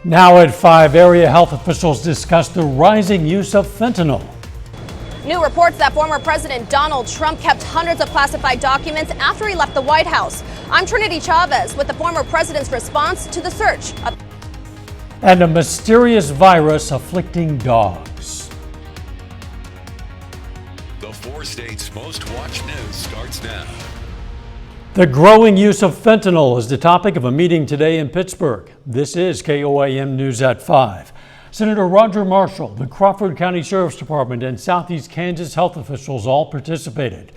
Now at 5, area health officials discuss the rising use of fentanyl. New reports that former President Donald Trump kept hundreds of classified documents after he left the White House. I'm Trinity Chavez with the former president's response to the search. And a mysterious virus afflicting dogs. The 4 states' most watched news starts now. The growing use of fentanyl is the topic of a meeting today in Pittsburgh. This is KOAM News at 5. Senator Roger Marshall, the Crawford County Sheriff's Department, and Southeast Kansas health officials all participated.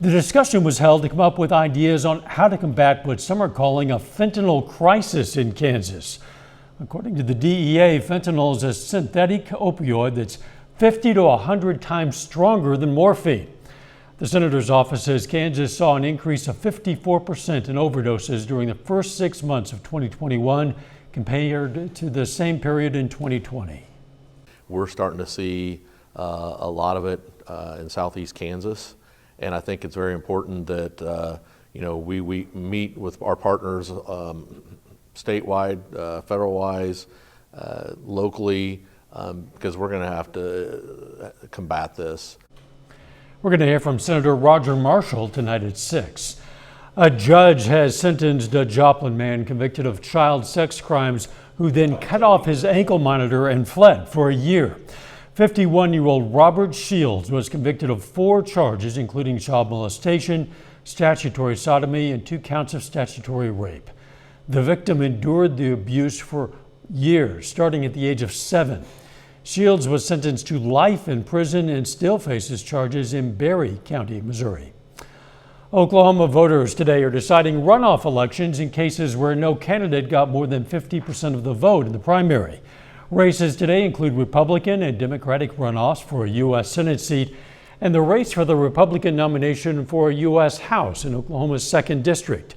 The discussion was held to come up with ideas on how to combat what some are calling a fentanyl crisis in Kansas. According to the DEA, fentanyl is a synthetic opioid that's 50 to 100 times stronger than morphine. The senator's office says Kansas saw an increase of 54% in overdoses during the first 6 months of 2021 compared to the same period in 2020. We're starting to see a lot of it in southeast Kansas, and I think it's very important that we meet with our partners statewide, federal-wise, locally, because we're going to have to combat this. We're going to hear from Senator Roger Marshall tonight at 6. A judge has sentenced a Joplin man convicted of child sex crimes who then cut off his ankle monitor and fled for a year. 51-year-old Robert Shields was convicted of 4 charges, including child molestation, statutory sodomy, and 2 counts of statutory rape. The victim endured the abuse for years, starting at the age of 7. Shields was sentenced to life in prison and still faces charges in Berry County, Missouri. Oklahoma voters today are deciding runoff elections in cases where no candidate got more than 50% of the vote in the primary. Races today include Republican and Democratic runoffs for a U.S. Senate seat and the race for the Republican nomination for a U.S. House in Oklahoma's 2nd District.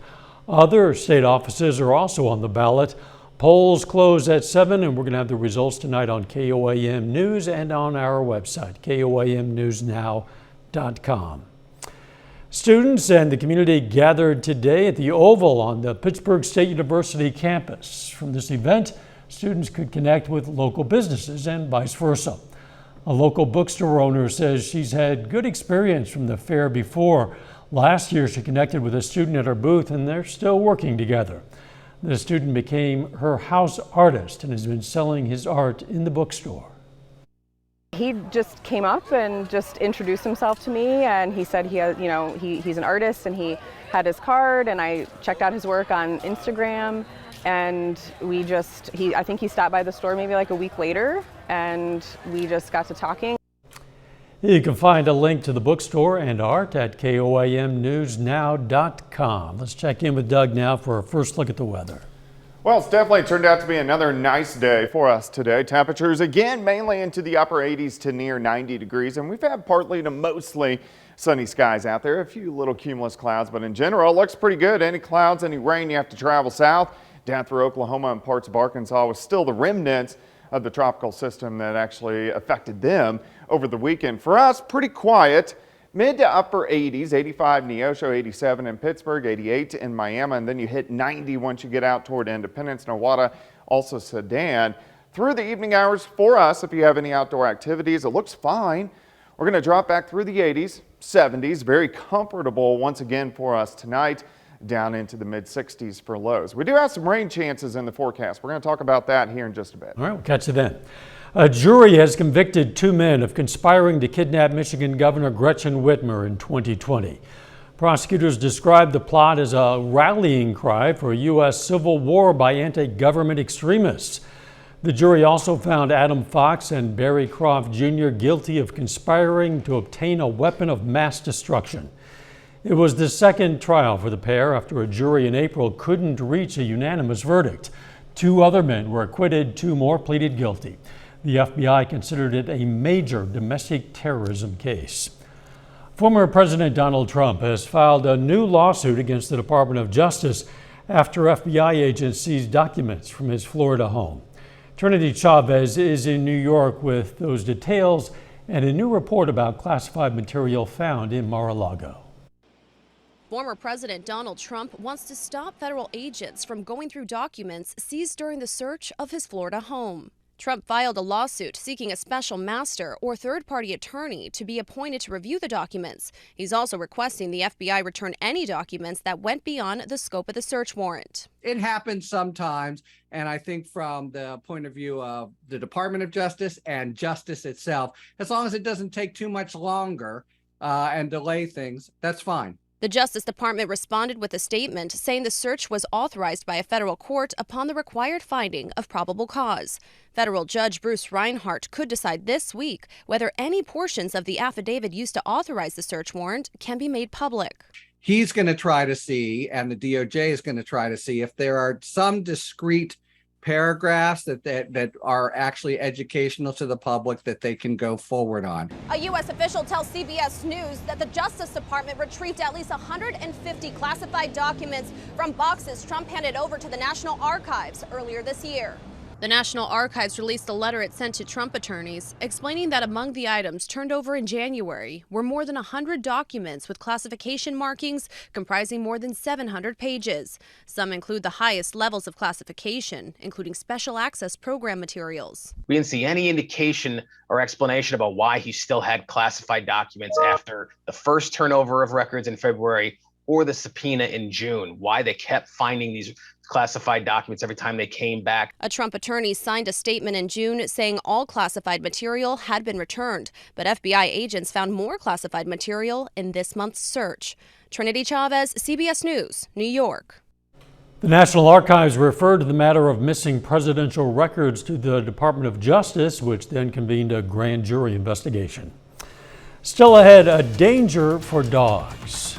Other state offices are also on the ballot. Polls close at 7, and we're going to have the results tonight on KOAM News and on our website, KOAMnewsnow.com. Students and the community gathered today at the Oval on the Pittsburgh State University campus. From this event, students could connect with local businesses and vice versa. A local bookstore owner says she's had good experience from the fair before. Last year, she connected with a student at her booth, and they're still working together. The student became her house artist and has been selling his art in the bookstore. He just came up and just introduced himself to me, and he said he's an artist and he had his card, and I checked out his work on Instagram, and I think he stopped by the store maybe like a week later, and we just got to talking. You can find a link to the bookstore and art at KOAMnewsnow.com. Let's check in with Doug now for our first look at the weather. Well, it's definitely turned out to be another nice day for us today. Temperatures again mainly into the upper 80s to near 90 degrees, and we've had partly to mostly sunny skies out there. A few little cumulus clouds, but in general it looks pretty good. Any clouds, any rain, you have to travel south down through Oklahoma and parts of Arkansas with still the remnants of the tropical system that actually affected them over the weekend. For us, pretty quiet, mid to upper 80s, 85 in Neosho, 87 in Pittsburgh, 88 in Miami, and then you hit 90 once you get out toward Independence, Nowata, also Sedan. Through the evening hours for us, if you have any outdoor activities, it looks fine. We're going to drop back through the 80s, 70s, very comfortable once again for us tonight, down into the mid 60s for lows. We do have some rain chances in the forecast. We're going to talk about that here in just a bit. All right, we'll catch you then. A jury has convicted 2 men of conspiring to kidnap Michigan Governor Gretchen Whitmer in 2020. Prosecutors described the plot as a rallying cry for a U.S. civil war by anti-government extremists. The jury also found Adam Fox and Barry Croft Jr. guilty of conspiring to obtain a weapon of mass destruction. It was the second trial for the pair after a jury in April couldn't reach a unanimous verdict. 2 other men were acquitted, 2 more pleaded guilty. The FBI considered it a major domestic terrorism case. Former President Donald Trump has filed a new lawsuit against the Department of Justice after FBI agents seized documents from his Florida home. Trinity Chavez is in New York with those details and a new report about classified material found in Mar-a-Lago. Former President Donald Trump wants to stop federal agents from going through documents seized during the search of his Florida home. Trump filed a lawsuit seeking a special master or third-party attorney to be appointed to review the documents. He's also requesting the FBI return any documents that went beyond the scope of the search warrant. It happens sometimes, and I think from the point of view of the Department of Justice and justice itself, as long as it doesn't take too much longer and delay things, that's fine. The Justice Department responded with a statement saying the search was authorized by a federal court upon the required finding of probable cause. Federal Judge Bruce Reinhart could decide this week whether any portions of the affidavit used to authorize the search warrant can be made public. He's going to try to see, and the DOJ is going to try to see, if there are some discrete paragraphs that are actually educational to the public that they can go forward on. A U.S. official tells CBS News that the Justice Department retrieved at least 150 classified documents from boxes Trump handed over to the National Archives earlier this year. The National Archives released a letter it sent to Trump attorneys explaining that among the items turned over in January were more than 100 documents with classification markings comprising more than 700 pages. Some include the highest levels of classification, including special access program materials. We didn't see any indication or explanation about why he still had classified documents after the first turnover of records in February or the subpoena in June, why they kept finding these classified documents every time they came back. A Trump attorney signed a statement in June saying all classified material had been returned, but FBI agents found more classified material in this month's search. Trinity Chavez, CBS News, New York. The National Archives referred the matter of missing presidential records to the Department of Justice, which then convened a grand jury investigation. Still ahead, a danger for dogs.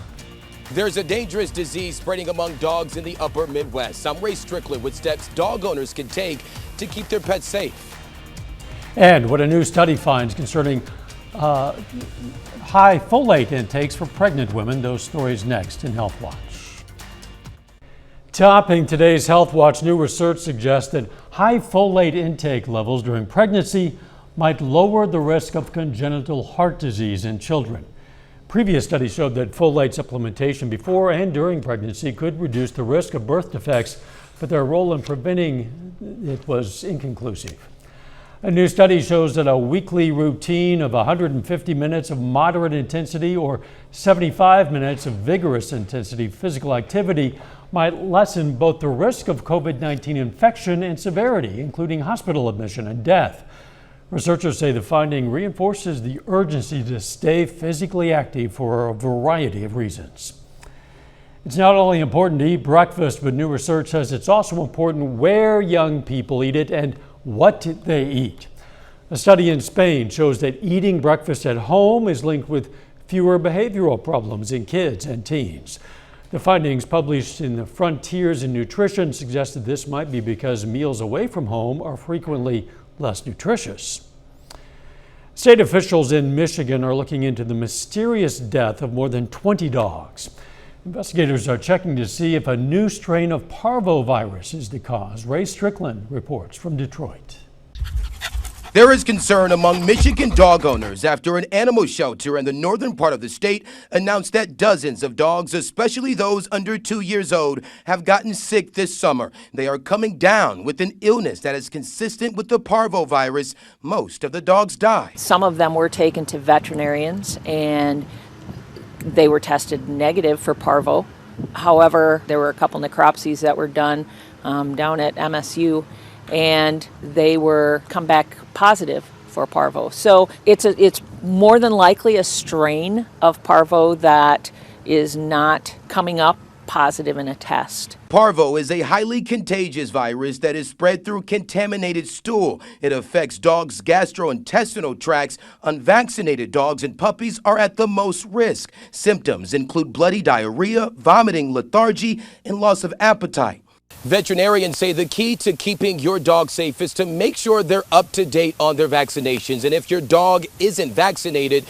There's a dangerous disease spreading among dogs in the upper Midwest. I'm Ray Strickland with steps dog owners can take to keep their pets safe. And what a new study finds concerning high folate intakes for pregnant women. Those stories next in Health Watch. Topping today's Health Watch, new research suggests that high folate intake levels during pregnancy might lower the risk of congenital heart disease in children. Previous studies showed that folate supplementation before and during pregnancy could reduce the risk of birth defects, but their role in preventing it was inconclusive. A new study shows that a weekly routine of 150 minutes of moderate intensity or 75 minutes of vigorous intensity physical activity might lessen both the risk of COVID-19 infection and severity, including hospital admission and death. Researchers say the finding reinforces the urgency to stay physically active for a variety of reasons. It's not only important to eat breakfast, but new research says it's also important where young people eat it and what they eat. A study in Spain shows that eating breakfast at home is linked with fewer behavioral problems in kids and teens. The findings published in the Frontiers in Nutrition suggested this might be because meals away from home are frequently less nutritious. State officials in Michigan are looking into the mysterious death of more than 20 dogs. Investigators are checking to see if a new strain of parvovirus is the cause. Ray Strickland reports from Detroit. There is concern among Michigan dog owners after an animal shelter in the northern part of the state announced that dozens of dogs, especially those under 2 years old, have gotten sick this summer. They are coming down with an illness that is consistent with the parvovirus. Most of the dogs die. Some of them were taken to veterinarians and they were tested negative for parvo. However, there were a couple necropsies that were done down at MSU, and they were come back positive for parvo. So it's more than likely a strain of parvo that is not coming up positive in a test. Parvo is a highly contagious virus that is spread through contaminated stool. It affects dogs' gastrointestinal tracts. Unvaccinated dogs and puppies are at the most risk. Symptoms include bloody diarrhea, vomiting, lethargy, and loss of appetite. Veterinarians say the key to keeping your dog safe is to make sure they're up to date on their vaccinations. And if your dog isn't vaccinated,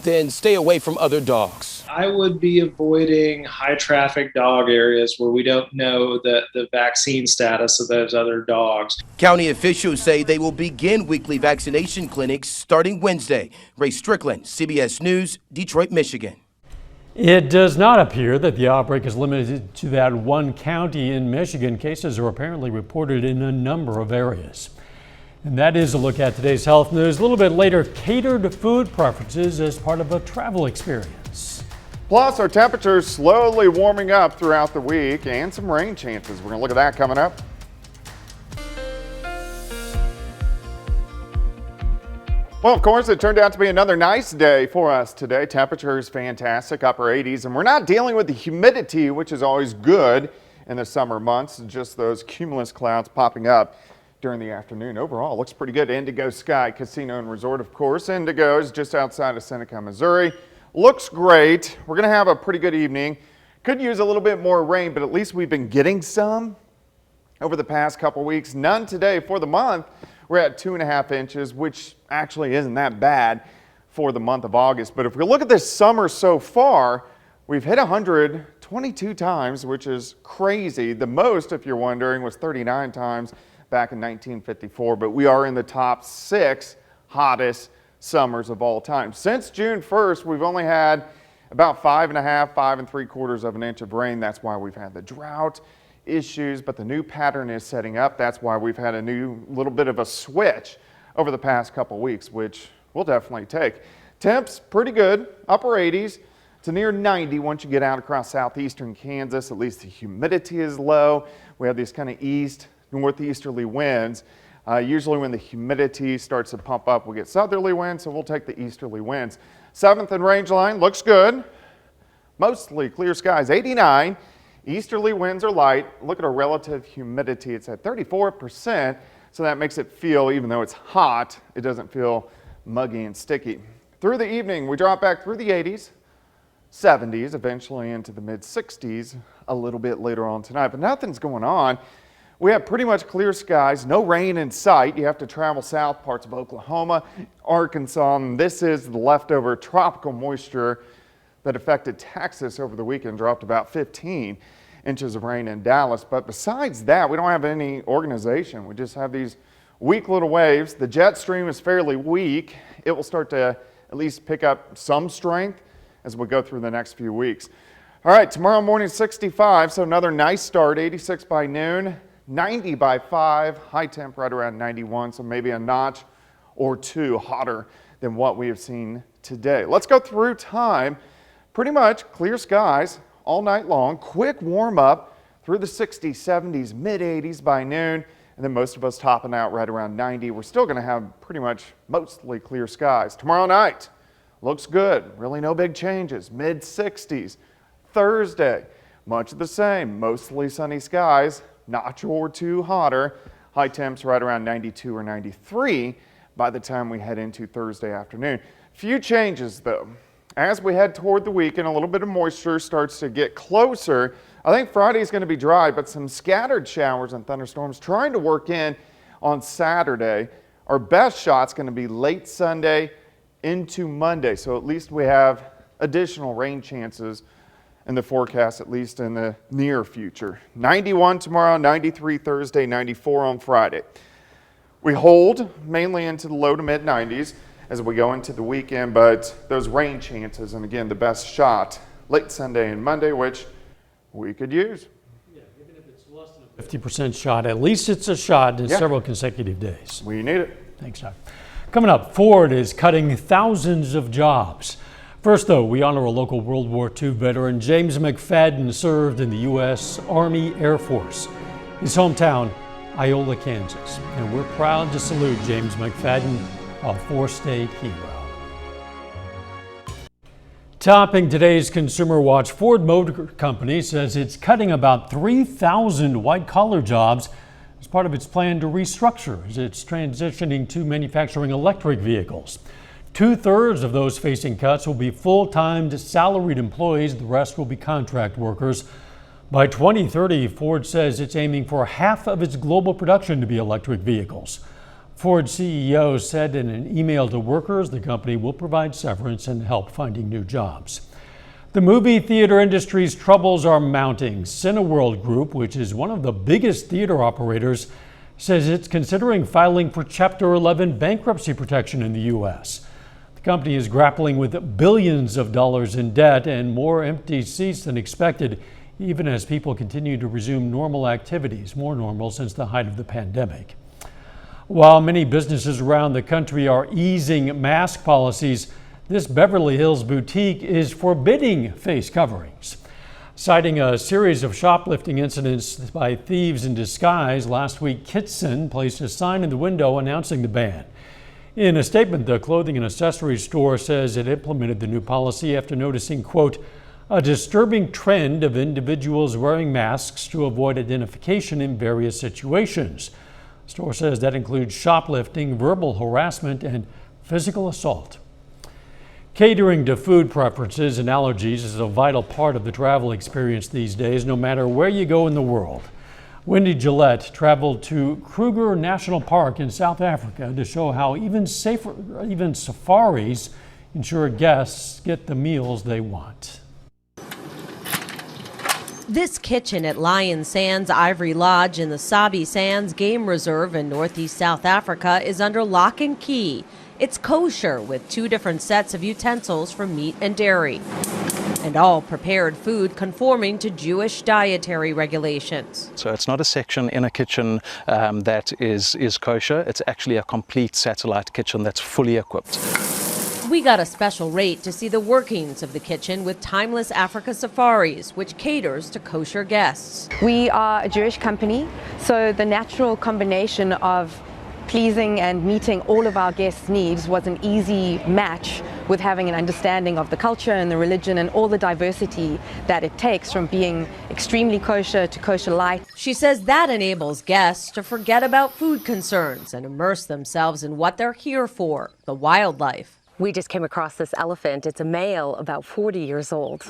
then stay away from other dogs. I would be avoiding high traffic dog areas where we don't know the vaccine status of those other dogs. County officials say they will begin weekly vaccination clinics starting Wednesday. Ray Strickland, CBS News, Detroit, Michigan. It does not appear that the outbreak is limited to that one county in Michigan. Cases are apparently reported in a number of areas. And that is a look at today's health news. A little bit later, catered food preferences as part of a travel experience. Plus, our temperatures slowly warming up throughout the week and some rain chances. We're going to look at that coming up. Well, of course, it turned out to be another nice day for us today. Temperature is fantastic, upper 80s, and we're not dealing with the humidity, which is always good in the summer months, just those cumulus clouds popping up during the afternoon. Overall, looks pretty good. Indigo Sky Casino and Resort, of course. Indigo is just outside of Seneca, Missouri. Looks great. We're going to have a pretty good evening. Could use a little bit more rain, but at least we've been getting some over the past couple weeks. None today for the month. We're at 2.5 inches, which actually isn't that bad for the month of August. But if we look at this summer so far, we've hit 100 22 times, which is crazy. The most, if you're wondering, was 39 times back in 1954. But we are in the top 6 hottest summers of all time. Since June 1st, we've only had about 5.5, 5 3/4 of an inch of rain. That's why we've had the drought issues, but the new pattern is setting up. That's why we've had a new little bit of a switch over the past couple weeks, which we'll definitely take. Temps pretty good, upper 80s to near 90 once you get out across southeastern Kansas. At least the humidity is low. We have these kind of east northeasterly winds. Usually when the humidity starts to pump up, we get southerly winds, so we'll take the easterly winds. 7th and range line looks good. Mostly clear skies, 89. Easterly winds are light. Look at our relative humidity. It's at 34%, so that makes it feel, even though it's hot, it doesn't feel muggy and sticky. Through the evening, we drop back through the 80s, 70s, eventually into the mid-60s a little bit later on tonight. But nothing's going on. We have pretty much clear skies, no rain in sight. You have to travel south parts of Oklahoma, Arkansas, and this is the leftover tropical moisture that affected Texas over the weekend, dropped about 15 inches of rain in Dallas. But besides that, we don't have any organization. We just have these weak little waves. The jet stream is fairly weak. It will start to at least pick up some strength as we go through the next few weeks. All right, tomorrow morning 65, so another nice start, 86 by noon, 90 by 5, high temp right around 91, so maybe a notch or two hotter than what we have seen today. Let's go through time. Pretty much clear skies all night long, quick warm up through the 60s, 70s, mid 80s by noon, and then most of us topping out right around 90. We're still going to have pretty much mostly clear skies. Tomorrow night looks good, really no big changes, mid 60s. Thursday, much the same, mostly sunny skies, notch or two hotter, high temps right around 92 or 93 by the time we head into Thursday afternoon. Few changes though. As we head toward the weekend, a little bit of moisture starts to get closer. I think Friday is going to be dry, but some scattered showers and thunderstorms trying to work in on Saturday. Our best shot's going to be late Sunday into Monday, so at least we have additional rain chances in the forecast, at least in the near future. 91 tomorrow, 93 Thursday, 94 on Friday. We hold mainly into the low to mid 90s as we go into the weekend, but those rain chances, and again, the best shot late Sunday and Monday, which we could use. Yeah, even if it's less than a 50% shot, at least it's a shot in several consecutive days. We need it. Thanks, Doc. Coming up, Ford is cutting thousands of jobs. First, though, we honor a local World War II veteran. James McFadden served in the U.S. Army Air Force. His hometown, Iola, Kansas. And we're proud to salute James McFadden, a 4-state hero. Topping today's Consumer Watch, Ford Motor Company says it's cutting about 3,000 white-collar jobs as part of its plan to restructure as it's transitioning to manufacturing electric vehicles. 2/3 of those facing cuts will be full-time salaried employees. The rest will be contract workers. By 2030, Ford says it's aiming for half of its global production to be electric vehicles. Ford CEO said in an email to workers the company will provide severance and help finding new jobs. The movie theater industry's troubles are mounting. Cineworld Group, which is one of the biggest theater operators, says it's considering filing for Chapter 11 bankruptcy protection in the U.S. The company is grappling with billions of dollars in debt and more empty seats than expected, even as people continue to resume normal activities, more normal since the height of the pandemic. While many businesses around the country are easing mask policies, this Beverly Hills boutique is forbidding face coverings. Citing a series of shoplifting incidents by thieves in disguise, last week Kitson placed a sign in the window announcing the ban. In a statement, the clothing and accessories store says it implemented the new policy after noticing, quote, a disturbing trend of individuals wearing masks to avoid identification in various situations. The store says that includes shoplifting, verbal harassment, and physical assault. Catering to food preferences and allergies is a vital part of the travel experience these days, no matter where you go in the world. Wendy Gillette traveled to Kruger National Park in South Africa to show how even safaris ensure guests get the meals they want. This kitchen at Lion Sands Ivory Lodge in the Sabi Sands Game Reserve in northeast South Africa is under lock and key. It's kosher with 2 different sets of utensils for meat and dairy, and all prepared food conforming to Jewish dietary regulations. So it's not a section in a kitchen that is kosher. It's actually a complete satellite kitchen that's fully equipped. We got a special rate to see the workings of the kitchen with Timeless Africa Safaris, which caters to kosher guests. We are a Jewish company, so the natural combination of pleasing and meeting all of our guests' needs was an easy match with having an understanding of the culture and the religion and all the diversity that it takes from being extremely kosher to kosher light. She says that enables guests to forget about food concerns and immerse themselves in what they're here for, the wildlife. We just came across this elephant. It's a male, about 40 years old.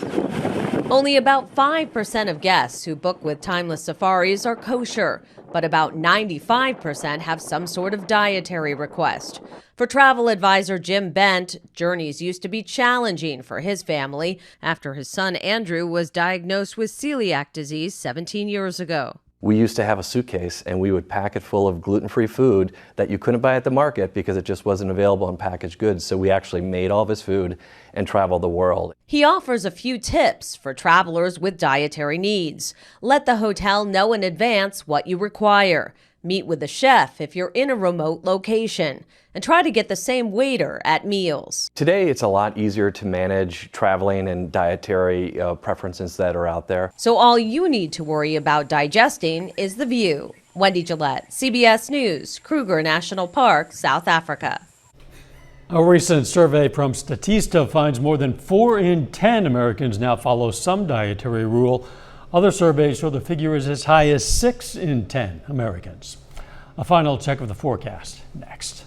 Only about 5% of guests who book with Timeless Safaris are kosher, but about 95% have some sort of dietary request. For travel advisor Jim Bent, journeys used to be challenging for his family after his son Andrew was diagnosed with celiac disease 17 years ago. We used to have a suitcase and we would pack it full of gluten-free food that you couldn't buy at the market because it just wasn't available in packaged goods. So we actually made all this food and traveled the world. He offers a few tips for travelers with dietary needs. Let the hotel know in advance what you require. Meet with the chef if you're in a remote location, and try to get the same waiter at meals. Today, it's a lot easier to manage traveling and dietary preferences that are out there. So all you need to worry about digesting is the view. Wendy Gillette, CBS News, Kruger National Park, South Africa. A recent survey from Statista finds more than 4 in 10 Americans now follow some dietary rule. Other surveys show the figure is as high as 6 in 10 Americans. A final check of the forecast next.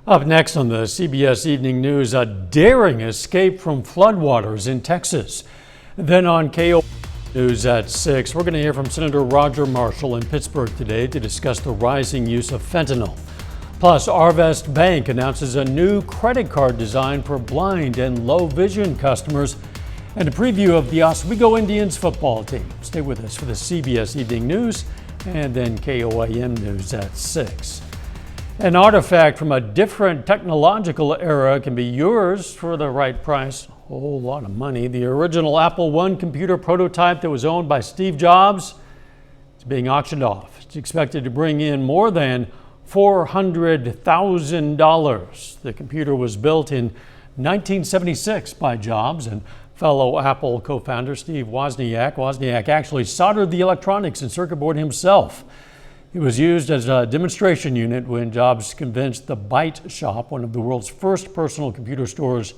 Up next on the CBS Evening News, a daring escape from floodwaters in Texas. Then on KOAM News at 6, we're going to hear from Senator Roger Marshall in Pittsburgh today to discuss the rising use of fentanyl. Plus, Arvest Bank announces a new credit card design for blind and low vision customers, and a preview of the Oswego Indians football team. Stay with us for the CBS Evening News and then KOAM News at 6. An artifact from a different technological era can be yours for the right price. A whole lot of money. The original Apple I computer prototype that was owned by Steve Jobs is being auctioned off. It's expected to bring in more than $400,000. The computer was built in 1976 by Jobs and fellow Apple co-founder Steve Wozniak. Wozniak actually soldered the electronics and circuit board himself. It was used as a demonstration unit when Jobs convinced the Byte Shop, one of the world's first personal computer stores,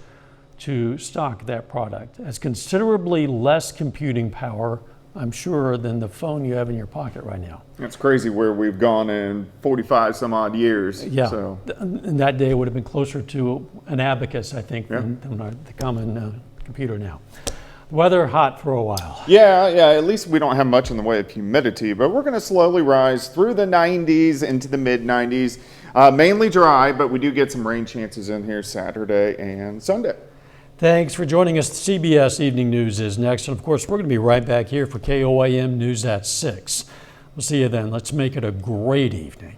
to stock that product. It has considerably less computing power, I'm sure, than the phone you have in your pocket right now. It's crazy where we've gone in 45 some odd years. Yeah, so. And that day would have been closer to an abacus, I think, than the common computer now. Weather hot for a while. Yeah, at least we don't have much in the way of humidity, but we're going to slowly rise through the 90s into the mid 90s. Mainly dry, but we do get some rain chances in here Saturday and Sunday. Thanks for joining us. CBS Evening News is next. And of course, we're going to be right back here for KOAM News at 6. We'll see you then. Let's make it a great evening.